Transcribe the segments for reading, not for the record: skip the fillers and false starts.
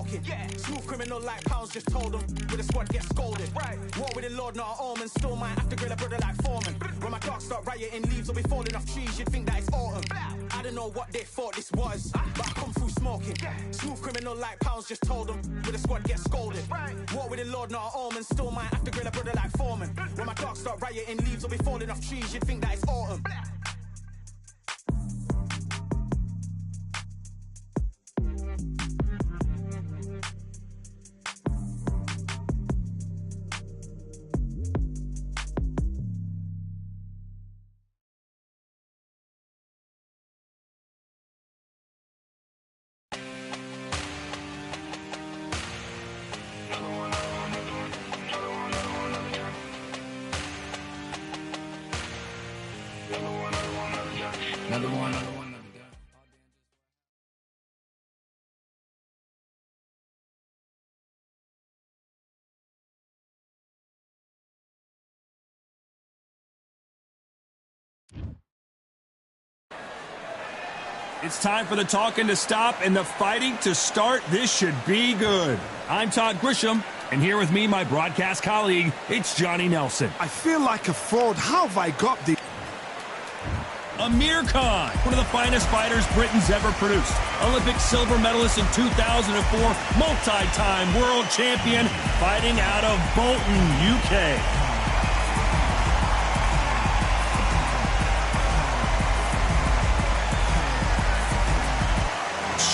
smoking. Smooth criminal like pounds, just told them. With a squad get scolded. War with the Lord, not an omen. Still might have to grill a brother like Foreman. When my dogs start rioting, leaves will be falling off trees. You'd think that it's autumn. I don't know what they thought this was, but I come through smoking. Smooth criminal like pounds, just told them. With a squad get scolded. War with the Lord, not an omen. Still might have to grill a brother like Foreman. When my dogs start rioting, leaves will be falling off trees. You'd think that it's autumn. It's time for the talking to stop and the fighting to start. This should be good. I'm Todd Grisham, and here with me, my broadcast colleague, it's Johnny Nelson. I feel like a fraud. How have I got the... Amir Khan, one of the finest fighters Britain's ever produced. Olympic silver medalist in 2004, multi-time world champion, fighting out of Bolton, UK.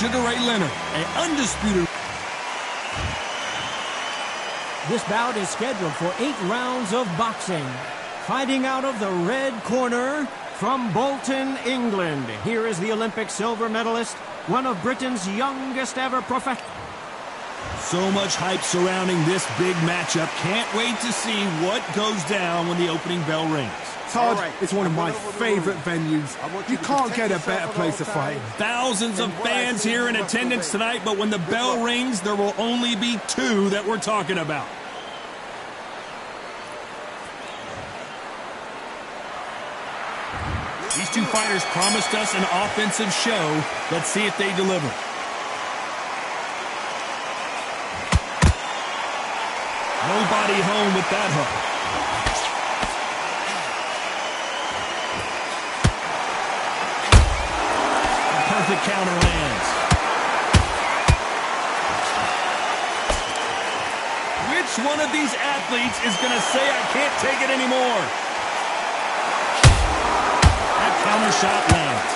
Sugar Ray Leonard, an undisputed. This bout is scheduled for 8 rounds of boxing. Fighting out of the red corner from Bolton, England. Here is the Olympic silver medalist, one of Britain's youngest ever professionals. So much hype surrounding this big matchup. Can't wait to see what goes down when the opening bell rings. Todd, it's one of my favorite venues. You can't get a better place to fight. Thousands of fans here in attendance tonight, but when the bell rings, there will only be 2 that we're talking about. These 2 fighters promised us an offensive show. Let's see if they deliver. Nobody home with that hook. Perfect counter lands. Which one of these athletes is going to say, I can't take it anymore? That counter shot lands.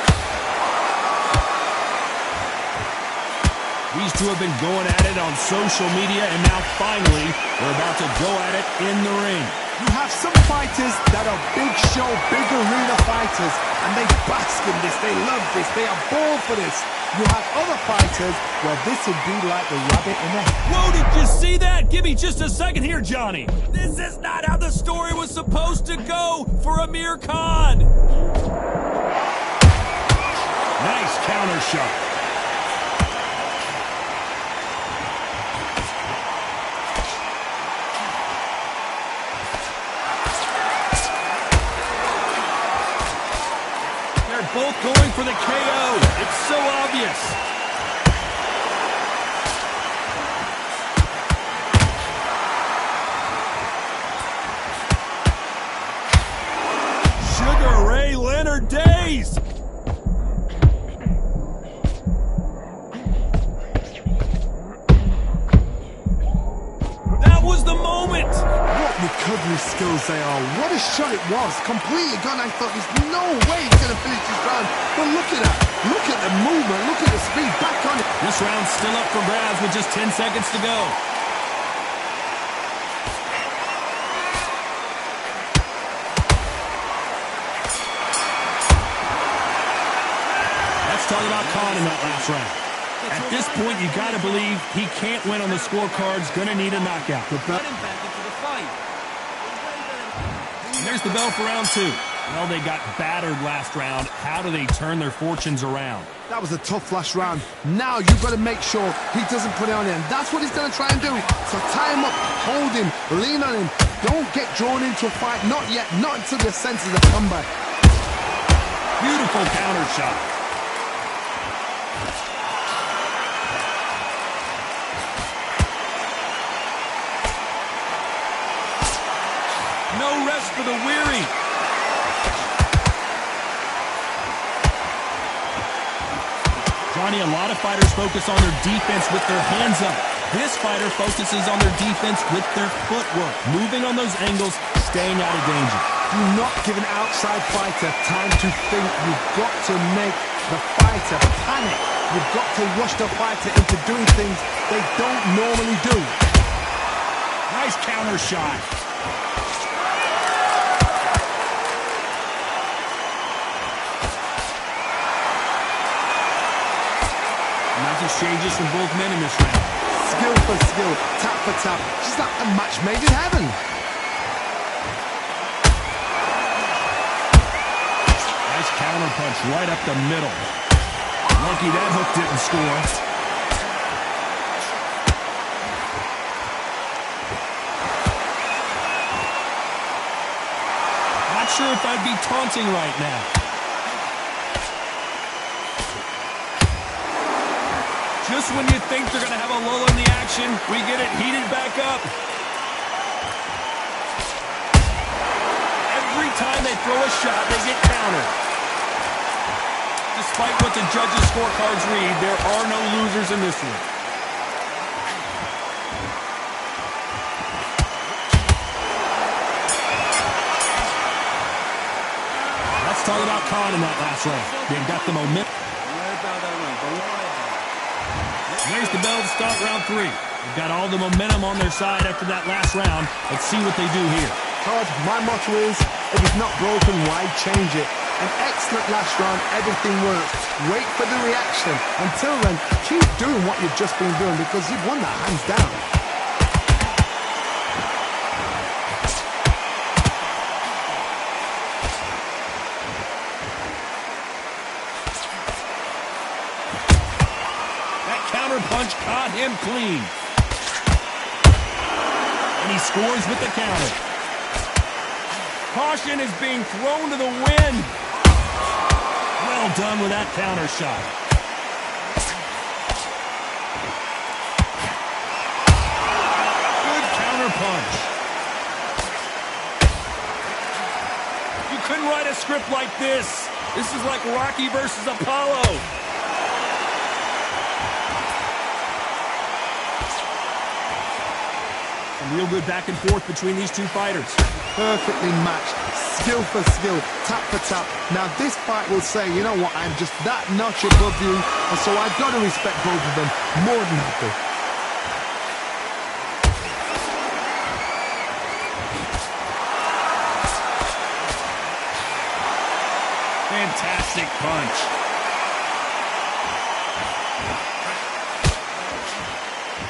These 2 have been going at it on social media, and now finally, they're about to go at it in the ring. You have some fighters that are big show, big arena fighters, and they bask in this, they love this, they are born for this. You have other fighters where this would be like the rabbit in the hat. Whoa, did you see that? Give me just a second here, Johnny. This is not how the story was supposed to go for Amir Khan. Nice counter shot. Both going for the KO. It's so obvious. Sugar Ray Leonard days. That was the moment. What recovery skills they are. What a shot it was. Completely gone. I thought there's no way he's going to finish this round. But look at that. Look at the movement. Look at the speed. Back on it. This round's still up for grabs with just 10 seconds to go. Let's talk about Khan in that last round. At this point, you got to believe he can't win on the scorecards. Going to need a knockout. And there's the bell for round 2. Well, they got battered last round. How do they turn their fortunes around? That was a tough last round. Now you've got to make sure he doesn't put it on him. That's what he's going to try and do. So tie him up, hold him, lean on him. Don't get drawn into a fight. Not yet. Not until your senses have come back. Beautiful counter shot. no rest for the weary. Johnny, a lot of fighters focus on their defense with their hands up. This fighter focuses on their defense with their footwork, moving on those angles, staying out of danger. Do not give an outside fighter time to think. You've got to make the fighter panic. You've got to rush the fighter into doing things they don't normally do. Nice counter shot. Nice exchanges from both men in this round. Skill for skill, tap for tap. Just like a match made in heaven. Nice counter punch right up the middle. Lucky that hook didn't score. Not sure if I'd be taunting right now. Just when you think they're going to have a lull in the action, we get it heated back up. Every time they throw a shot, they get countered. Despite what the judges' scorecards read, there are no losers in this one. Let's talk about Khan in that last round. They've got the momentum. There's the bell to start round 3. They've got all the momentum on their side after that last round. Let's see what they do here. Todd, my motto is, if it's not broken, why change it? An excellent last round, everything works. Wait for the reaction. Until then, keep doing what you've just been doing because you've won that hands down. Punch caught him clean. And he scores with the counter. Caution is being thrown to the wind. Well done with that counter shot. Good counter punch. You couldn't write a script like this. This is like Rocky versus Apollo. Real good back and forth between these two fighters. Perfectly matched. Skill for skill, tap for tap. Now this fight will say, you know what, I'm just that notch above you, and so I've got to respect both of them more than happy. Fantastic punch.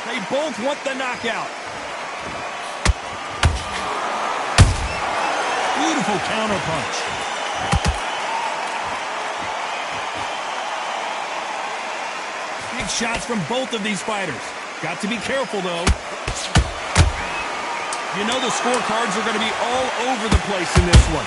They both want the knockout. Beautiful counter punch. Big shots from both of these fighters. Got to be careful, though. You know the scorecards are going to be all over the place in this one.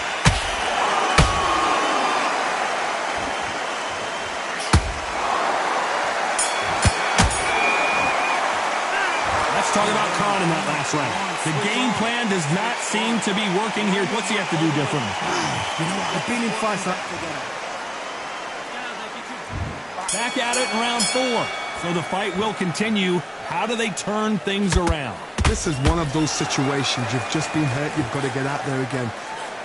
Let's talk about Khan in that last round. The game plan does not seem to be working here. What's he have to do differently? You know what, I've been in fights like... Back at it in round 4. So the fight will continue. How do they turn things around? This is one of those situations. You've just been hurt. You've got to get out there again.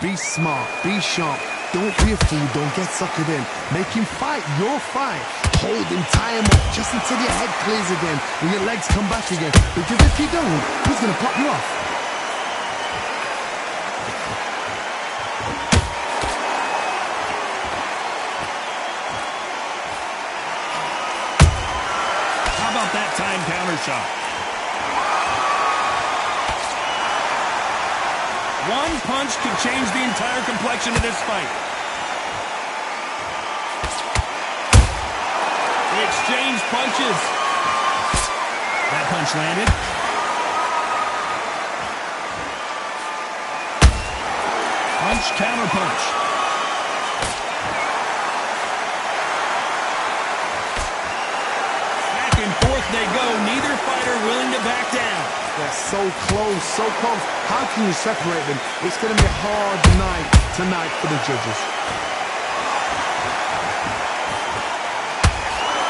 Be smart. Be sharp. Don't be a fool. Don't get suckered in. Make him fight your fight. Hold him, tie him up just until your head clears again and your legs come back again. Because if you don't, he's going to pop you off. How about that time counter shot? One punch could change the entire complexion of this fight. They exchanged punches. That punch landed. Punch, counter punch. Back and forth they go. Neither fighter willing to back down. Yeah, are so close, so close. How can you separate them? It's going to be a hard night tonight for the judges.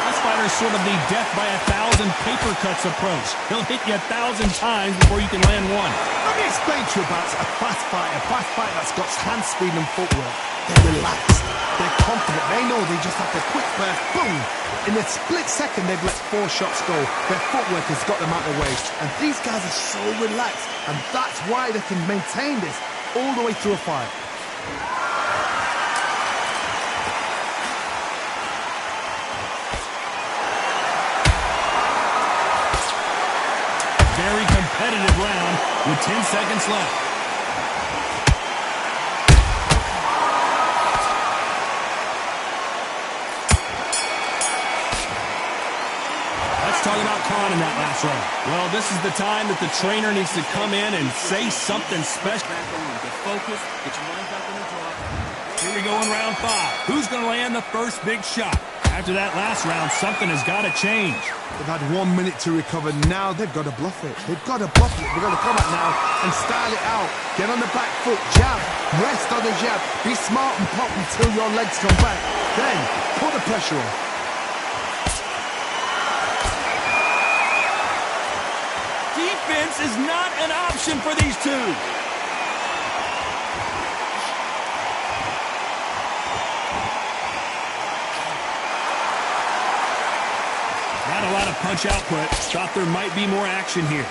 This fighter's sort of the death by 1,000 paper cuts approach. He'll hit you 1,000 times before you can land one. Let me explain to you about a fast fighter that's got hand speed and footwork. They're relaxed, they're confident, they know they just have to quick burst, boom! In a split second, they've let 4 shots go. Their footwork has got them out of the way. And these guys are so relaxed, and that's why they can maintain this all the way through a fight. Very competitive round with 10 seconds left. Talking about Khan in that last round. Well, this is the time that the trainer needs to come in and say something special. Get focused, get your mind back on the draw. Here we go in round 5. Who's going to land the first big shot? After that last round, something has got to change. They've had 1 minute to recover. Now they've got to bluff it. They've got to bluff it. They've got to come out now and style it out. Get on the back foot, jab, rest on the jab. Be smart and pop until your legs come back. Then put the pressure on. Defense is not an option for these two. Not a lot of punch output. Thought there might be more action here.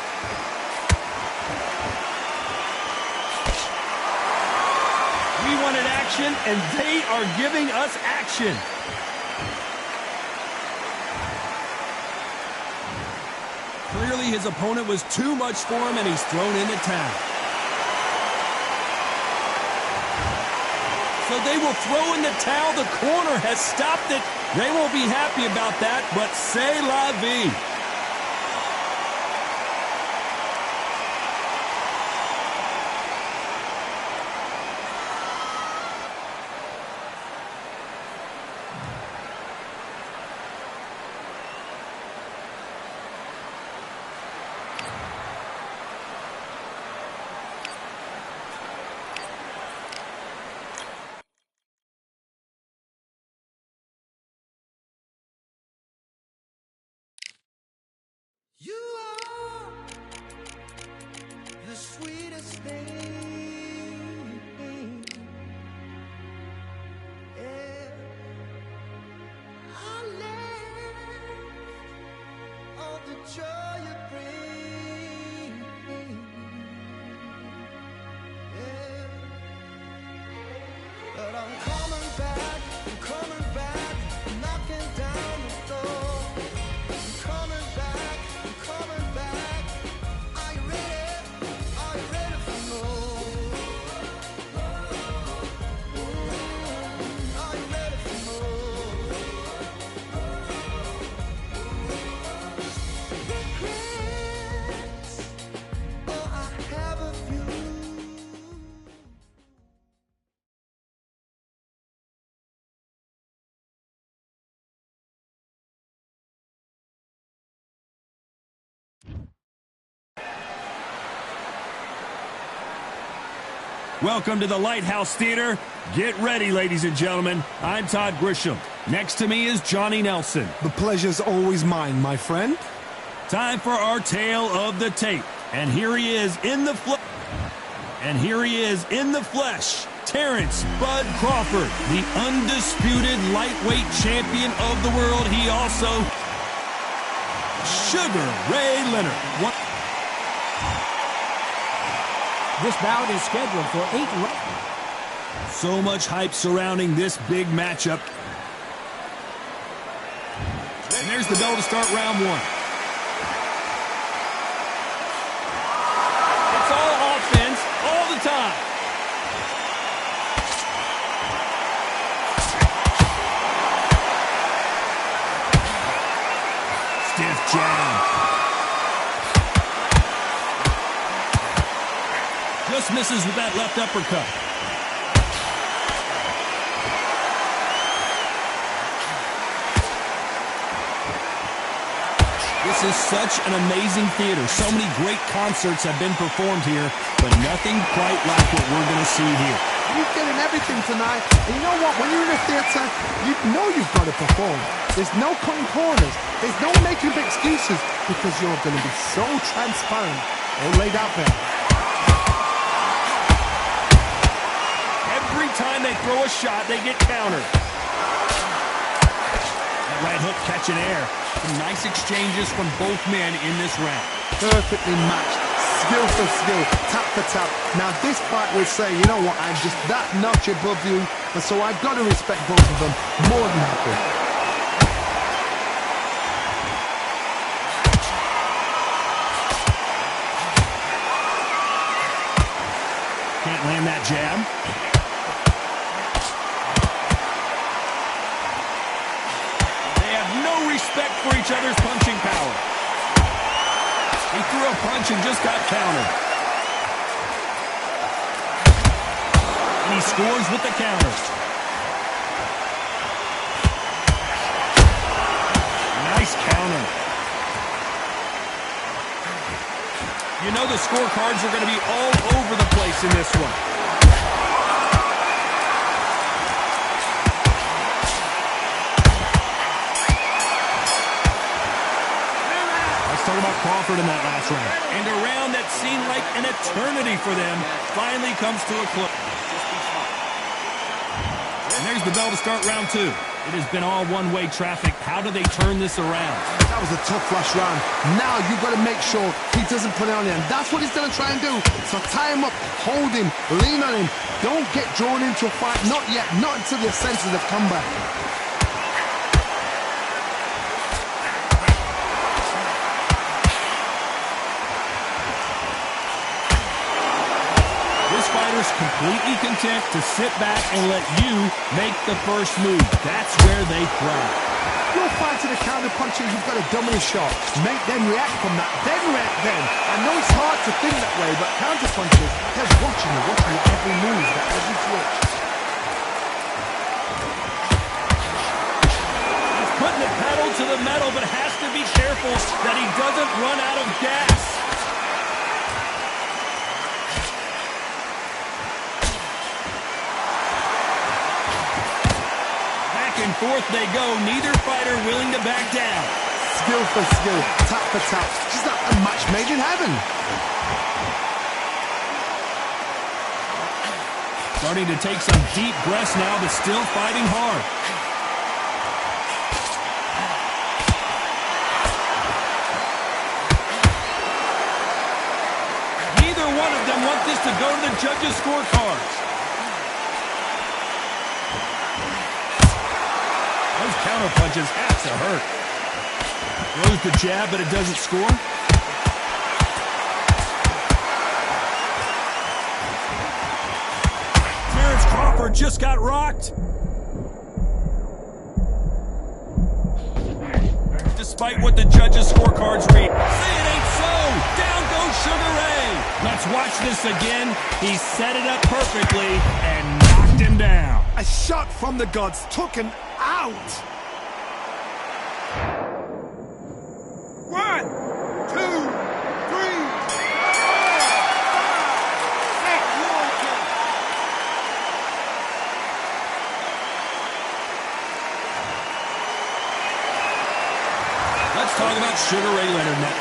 We wanted action, and they are giving us action. Clearly, his opponent was too much for him, and he's thrown in the towel. So they will throw in the towel. The corner has stopped it. They won't be happy about that, but c'est la vie. You are the sweetest thing, yeah. I live on the joy you bring, yeah. But I'm coming back, knocking down the door. I'm coming back. Are you ready for more? Are you ready for more? Regrets, oh, I have a few. Welcome to the Lighthouse Theater. Get ready, ladies and gentlemen. I'm Todd Grisham. Next to me is Johnny Nelson. The pleasure's always mine, my friend. Time for our tale of the tape. And here he is in the flesh. Terrence Bud Crawford, the undisputed lightweight champion of the world. He also Sugar Ray Leonard. This bout is scheduled for 8 rounds. So much hype surrounding this big matchup. And there's the bell to start round 1. It's all offense all the time. Stiff jab. Just misses with that left uppercut. This This is such an amazing theater. So many great concerts have been performed here, but nothing quite like what we're going to see here. You're getting everything tonight. And you know what? When you're in a theater, you know you've got to perform. There's no cutting corners. There's no making up excuses because you're going to be so transparent. All laid out there. Every time they throw a shot, they get countered. That right hook catching air. Some nice exchanges from both men in this round. Perfectly matched. Skill for skill, tap for tap. Now this fight will say, you know what, I'm just that notch above you, and so I've got to respect both of them more than happy. Can't land that jab. They have no respect for each other's punching power. He threw a punch and just got countered. And he scores with the counter. Nice counter. You know the scorecards are going to be all over the place in this one. Talk about Crawford in that last round. And a round that seemed like an eternity for them finally comes to a close. And there's the bell to start round two. It has been all one-way traffic. How do they turn this around? That was a tough last round. Now you've got to make sure he doesn't put it on you. And that's what he's going to try and do. So tie him up, hold him, lean on him. Don't get drawn into a fight. Not yet. Not until your senses have come back. Completely content to sit back and let you make the first move. That's where they thrive. You'll fight to the counter punches, you've got a dominant shot. Make them react from that, then react then. I know it's hard to think that way, but counter punches, they're watching you every move, that every switch. He's putting the pedal to the metal, but has to be careful that he doesn't run out of gas. And forth they go, neither fighter willing to back down. Skill for skill, tap for tap. Just like a match made in heaven. Starting to take some deep breaths now, but still fighting hard. Neither one of them want this to go to the judges' scorecards. Those counter punches have to hurt. Throws the jab, but it doesn't score. Terrence Crawford just got rocked. Despite what the judges' scorecards read. Say it ain't so. Down goes Sugar Ray. Let's watch this again. He set it up perfectly and knocked him down. A shot from the gods took him out. 1, 2, 3, 4, 5, 6. Let's talk about Sugar Ray Leonard now.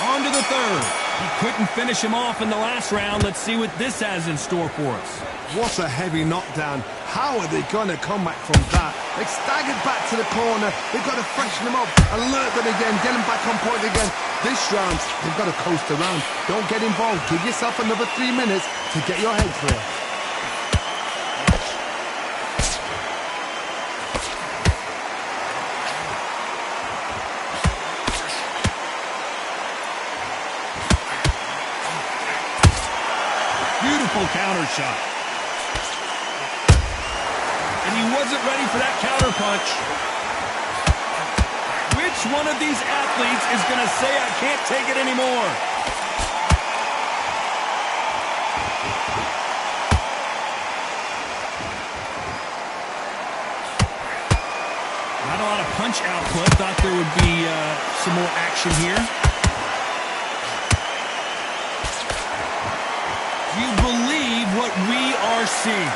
On to the third. He couldn't finish him off in the last round. Let's see what this has in store for us. What a heavy knockdown. How are they going to come back from that? They staggered back to the corner. They've got to freshen them up, alert them again, get them back on point again. This round, they've got to coast around. Don't get involved. Give yourself another 3 minutes to get your head clear. Beautiful counter shot. And he wasn't ready for that counter punch. Which one of these athletes is going to say, I can't take it anymore? Not a lot of punch punch output. Thought there would be some more action here. Do you believe what we are seeing?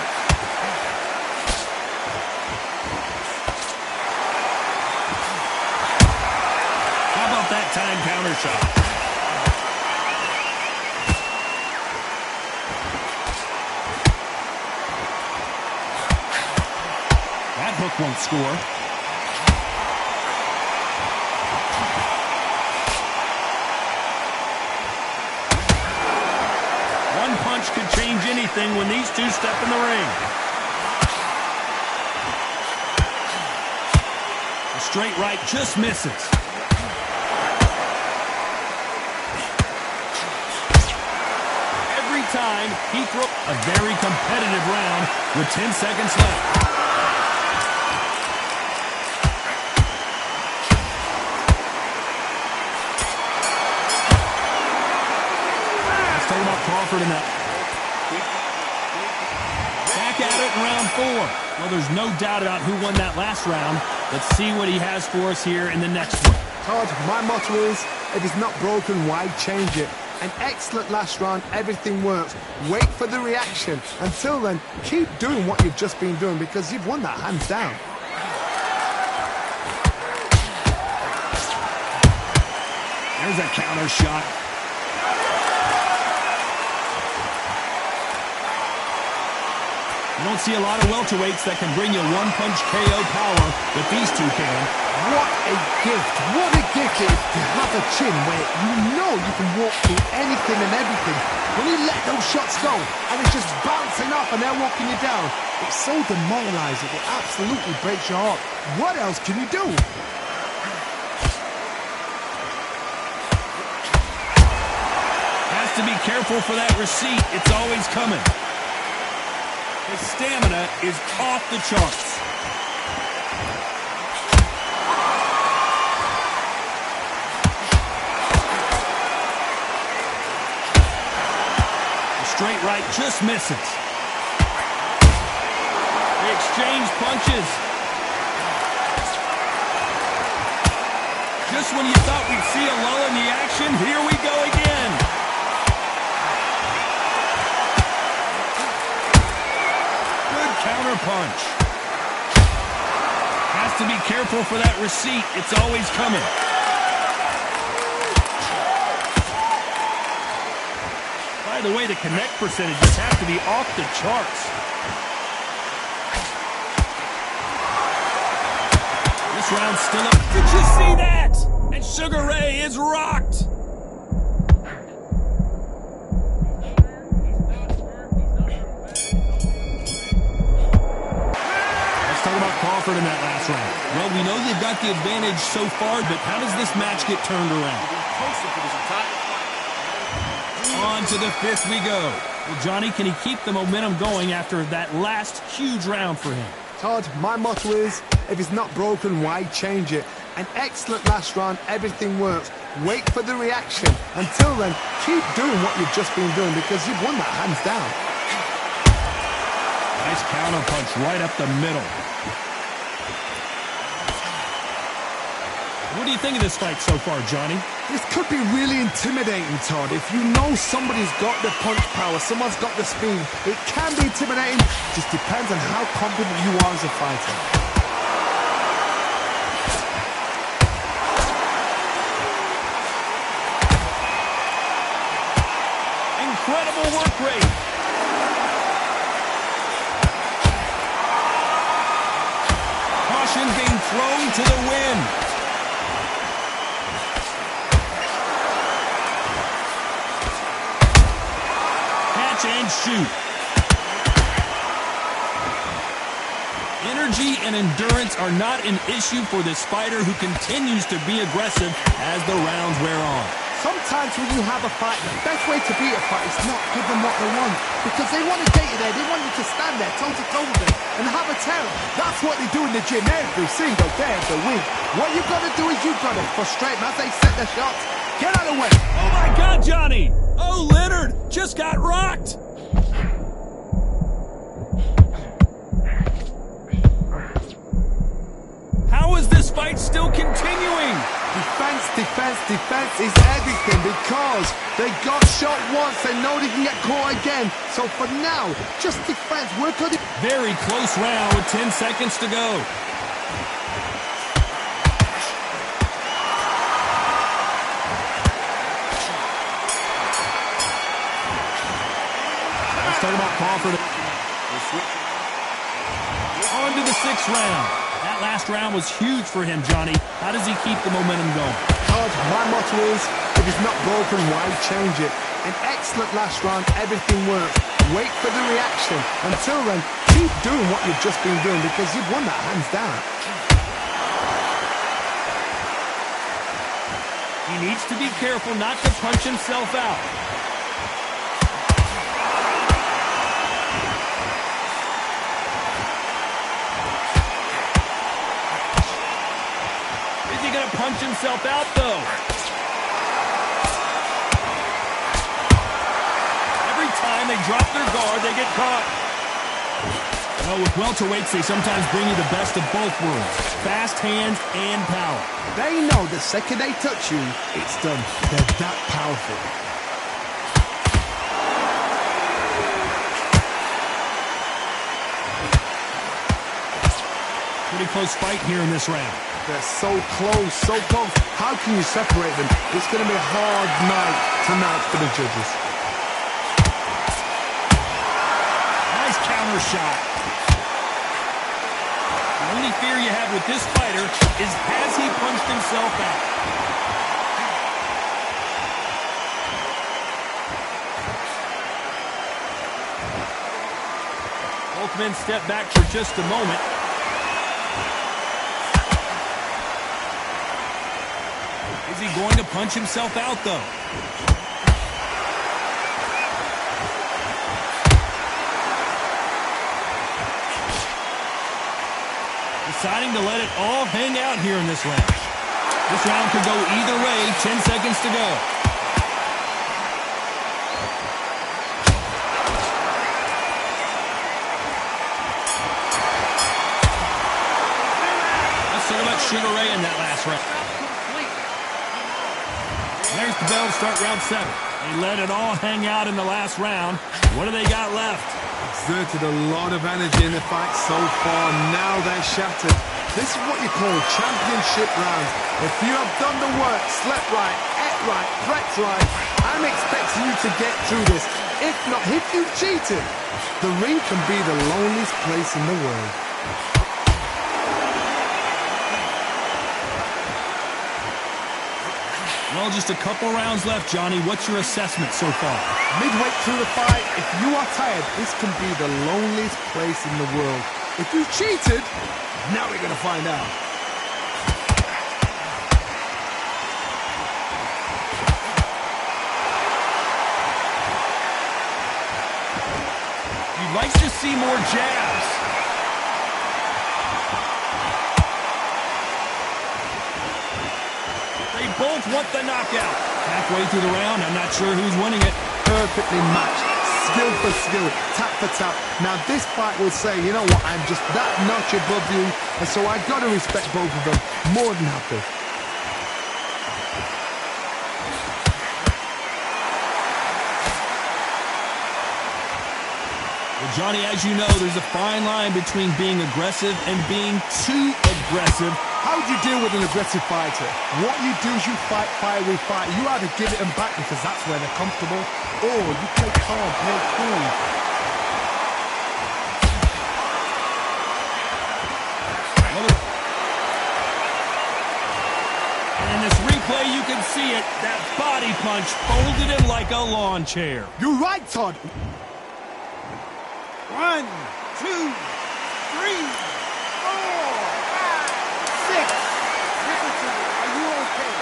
How about that time counter shot? That hook won't score. One punch could change anything when these two step in the ring. A straight right just misses. Every time he throws a very competitive round with 10 seconds left. Crawford in that. Back at it in round 4. Well, there's no doubt about who won that last round. Let's see what he has for us here in the next one. Todd, my motto is, if it's not broken, why change it? An excellent last round, everything works. Wait for the reaction. Until then, keep doing what you've just been doing because you've won that hands down. There's a counter shot. You don't see a lot of welterweights that can bring you one-punch KO power, but these two can. What a gift. What a gift it is to have a chin where you know you can walk through anything and everything. When you let those shots go and it's just bouncing off and they're walking you down, it's so demoralizing. It absolutely breaks your heart. What else can you do? Has to be careful for that receipt. It's always coming. His stamina is off the charts. The straight right just misses. They exchange punches. Just when you thought we'd see a lull in the action, here we go again. Counter punch. Has to be careful for that receipt. It's always coming. By the way, the connect percentages have to be off the charts. This round's still up. Did you see that? And Sugar Ray is rocked. Crawford in that last round. Well, we know they've got the advantage so far, but how does this match get turned around? On to the 5th we go. Well, Johnny, can he keep the momentum going after that last huge round for him? Todd, my motto is, if it's not broken, why change it? An excellent last round, everything works. Wait for the reaction. Until then, keep doing what you've just been doing because you've won that hands down. Nice counter punch right up the middle. What do you think of this fight so far, Johnny? This could be really intimidating, Todd. If you know somebody's got the punch power, someone's got the speed, it can be intimidating. Just depends on how confident you are as a fighter. Incredible work rate. Caution being thrown to the wind. And shoot. Energy and endurance are not an issue for this fighter who continues to be aggressive as the rounds wear on. Sometimes when you have a fight, the best way to beat a fight is not give them what they want. Because they want to get you there. They want you to stand there toe-to-toe with them and have a terror. That's what they do in the gym every single day of the week. What you've got to do is you've got to frustrate them as they set their shots. Get out of the way. Oh, my God, Johnny. Oh, Leonard just got rocked. How is this fight still continuing? Defense, defense, defense is everything because they got shot once. They know they can get caught again. So for now, just defense. Work on it. Very close round with 10 seconds to go. Let's talk about Crawford. On to the 6th round. That last round was huge for him, Johnny. How does he keep the momentum going? Todd, my motto is, if it's not broken, why change it? An excellent last round, everything works. Wait for the reaction. Until then, keep doing what you've just been doing because you've won that hands down. He needs to be careful not to punch himself out. Is he going to punch himself out, though? Every time they drop their guard, they get caught. Well, with welterweights, they sometimes bring you the best of both worlds. Fast hands and power. They know the second they touch you, it's done. They're that powerful. Pretty close fight here in this round. They're so close, so close. How can you separate them? It's going to be a hard night tonight for the judges. Nice counter shot. The only fear you have with this fighter is has he punched himself out? Both men step back for just a moment. Is he going to punch himself out, though? Deciding to let it all hang out here in this round. This round could go either way. 10 seconds to go. Let's talk about Sugar Ray in that last round. There's the bell to start round 7. They let it all hang out in the last round. What do they got left? Exerted a lot of energy in the fight so far. Now they're shattered. This is what you call championship rounds. If you have done the work, slept right, ate right, prepped right, I'm expecting you to get through this. If not, if you cheated, the ring can be the loneliest place in the world. Well, just a couple rounds left, Johnny. What's your assessment so far? Midway through the fight, if you are tired, this can be the loneliest place in the world. If you cheated, now we're going to find out. You'd like to see more jabs. They both want the knockout. Halfway through the round, I'm not sure who's winning it. Perfectly matched. Skill for skill, tap for tap. Now this fight will say, you know what, I'm just that notch above you, and so I got to respect both of them. More than happy. Well, Johnny, as you know, there's a fine line between being aggressive and being too aggressive. How do you deal with an aggressive fighter? What you do is you fight fire with fight. You either give it them back because that's where they're comfortable, or you play calm, play cool. And in this replay, you can see it. That body punch folded him like a lawn chair. You're right, Todd. 1, 2, 3, 4, 5, 6. Listen to me. Are you okay?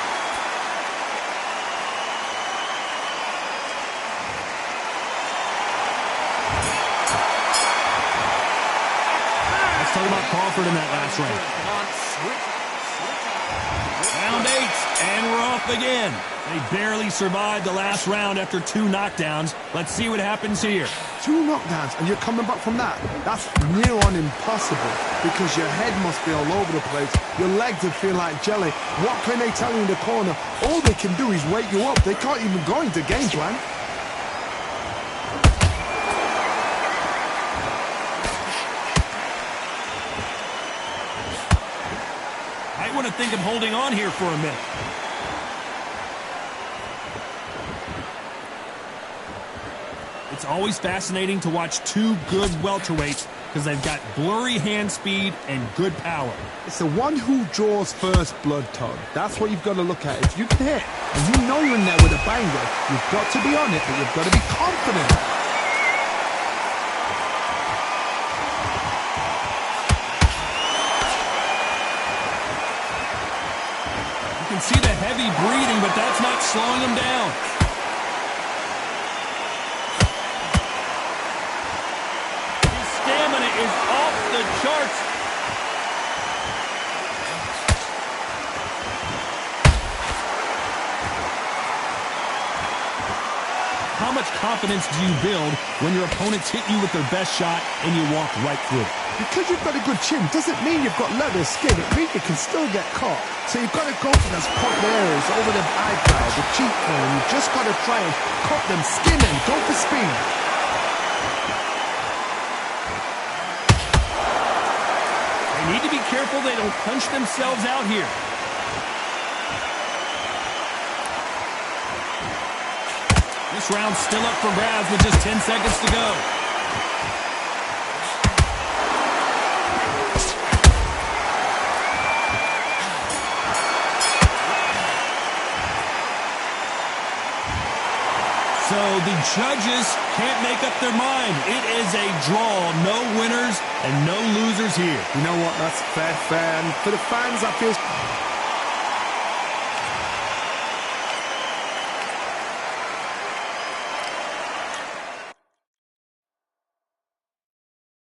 Let's talk about Crawford in that last round. Round 8, and we're off off again. They barely survived the last round after 2 knockdowns. Let's see what happens here. 2 knockdowns and you're coming back from that? That's near on impossible because your head must be all over the place. Your legs would feel like jelly. What can they tell you in the corner? All they can do is wake you up. They can't even go into game plan. I want to think of holding on here for a minute. It's always fascinating to watch 2 good welterweights because they've got blurry hand speed and good power. It's the one who draws first blood, Todd. That's what you've got to look at. If you can hit and you know you're in there with a banger, you've got to be on it, but you've got to be confident. You can see the heavy breathing, but that's not slowing him down. Is off the charts. How much confidence do you build when your opponents hit you with their best shot and you walk right through it? Because you've got a good chin doesn't mean you've got leather skin. It means you can still get caught. So you've got to go for those point areas over the eyebrow, the cheekbone. You've just got to try and cut them, skin them, go for speed. Need to be careful they don't punch themselves out here. This round's still up for grabs with just 10 seconds to go. So the judges can't make up their mind. It is a draw. No winners and no losers here. You know what? That's fair. And for the fans, I feel